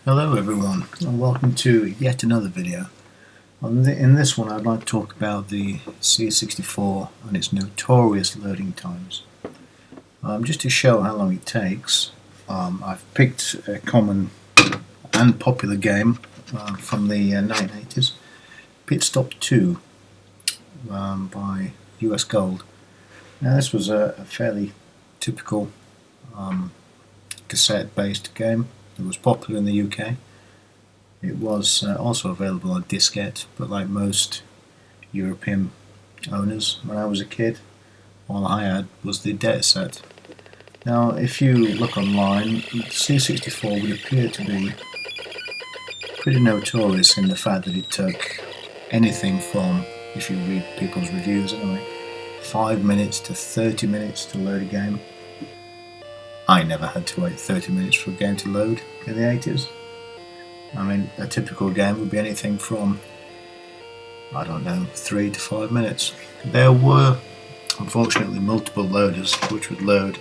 Hello everyone, and welcome to yet another video. In this one I'd like to talk about the C64 and its notorious loading times. Just to show how long it takes, I've picked a common and popular game from the 1980s, Pitstop 2 by US Gold. Now this was a fairly typical cassette based game. It was popular in the UK. It was also available on diskette, but like most European owners, when I was a kid, all I had was the dataset. Now, if you look online, C64 would appear to be pretty notorious in the fact that it took anything from, if you read people's reviews anyway, 5 minutes to 30 minutes to load a game. I never had to wait 30 minutes for a game to load in the 80s. I mean, a typical game would be anything from, I don't know, 3 to 5 minutes. There were, unfortunately, multiple loaders which would load,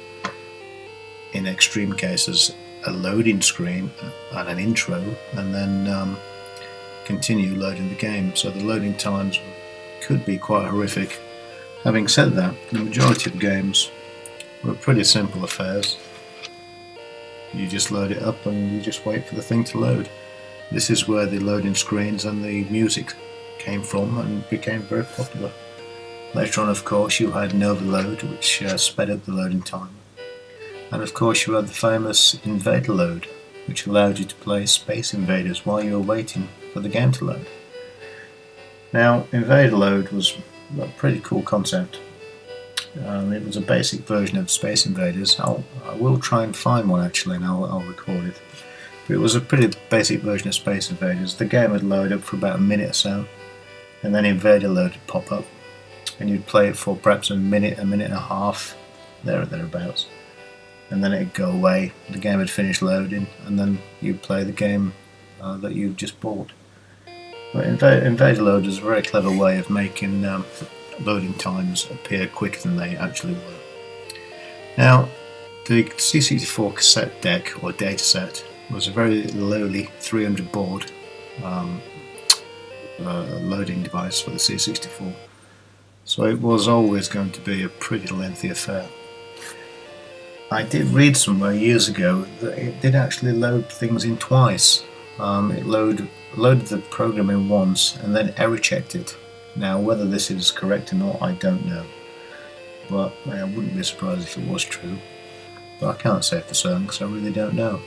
in extreme cases, a loading screen and an intro, and then continue loading the game. So the loading times could be quite horrific. Having said that, the majority of games were pretty simple affairs. You just load it up and you just wait for the thing to load. This is where the loading screens and the music came from and became very popular. Later on, of course, you had an overload, which sped up the loading time. And of course you had the famous Invader load, which allowed you to play Space Invaders while you were waiting for the game to load. Now, Invader load was a pretty cool concept. It was a basic version of Space Invaders. I will try and find one actually, and I'll record it. But it was a pretty basic version of Space Invaders. The game would load up for about a minute or so, and then Invader load would pop up, and you'd play it for perhaps a minute and a half, there or thereabouts, and then it'd go away. The game would finish loading, and then you'd play the game that you've just bought. But Invader load is a very clever way of making loading times appear quicker than they actually were. Now, the C64 cassette deck or dataset was a very lowly 300 baud loading device for the C64, so it was always going to be a pretty lengthy affair. I did read somewhere years ago that it did actually load things in twice. It loaded the program in once and then error checked it. Now, whether this is correct or not, I don't know, but I wouldn't be surprised if it was true, but I can't say for certain because I really don't know.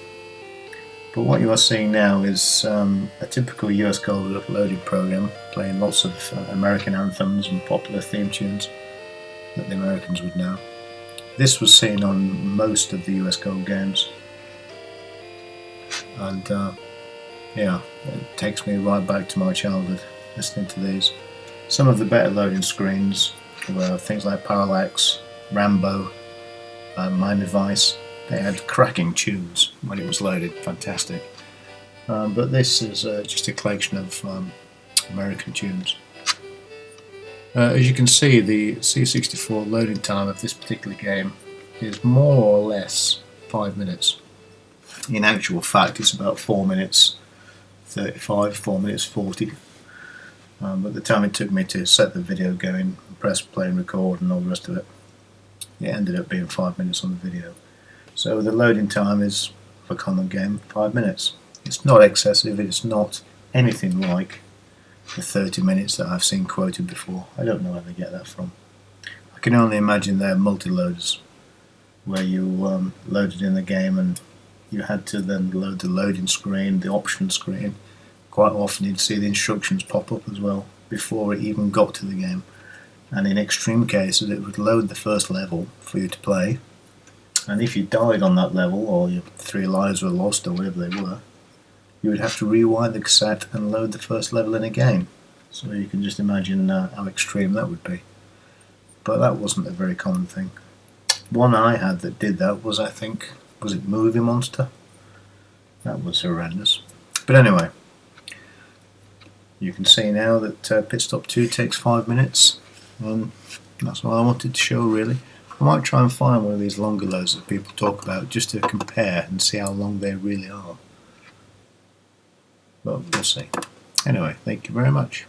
But what you are seeing now is a typical US Gold loading program, playing lots of American anthems and popular theme tunes that the Americans would know. This was seen on most of the US Gold games, and yeah, it takes me right back to my childhood listening to these. Some of the better loading screens were things like Parallax, Rambo, Miami Vice. They had cracking tunes when it was loaded, fantastic. But this is just a collection of American tunes. As you can see, the C64 loading time of this particular game is more or less 5 minutes. In actual fact, it's about 4 minutes 35, 4 minutes 40. But the time it took me to set the video going, press play and record and all the rest of it, it ended up being 5 minutes on the video. So the loading time is, for a common game, 5 minutes. It's not excessive, it's not anything like the 30 minutes that I've seen quoted before. I don't know where they get that from. I can only imagine they're multi-loaders, where you loaded in the game and you had to then load the loading screen, the option screen. Quite often you'd see the instructions pop up as well before it even got to the game, and in extreme cases it would load the first level for you to play, and if you died on that level or your 3 lives were lost or whatever they were, you would have to rewind the cassette and load the first level in again. So you can just imagine how extreme that would be. But that wasn't a very common thing. One I had that did that was, I think, was it Movie Monster? That was horrendous. But anyway, you can see now that Pitstop 2 takes 5 minutes, and that's what I wanted to show really. I might try and find one of these longer loads that people talk about just to compare and see how long they really are. but we'll see. Anyway, thank you very much.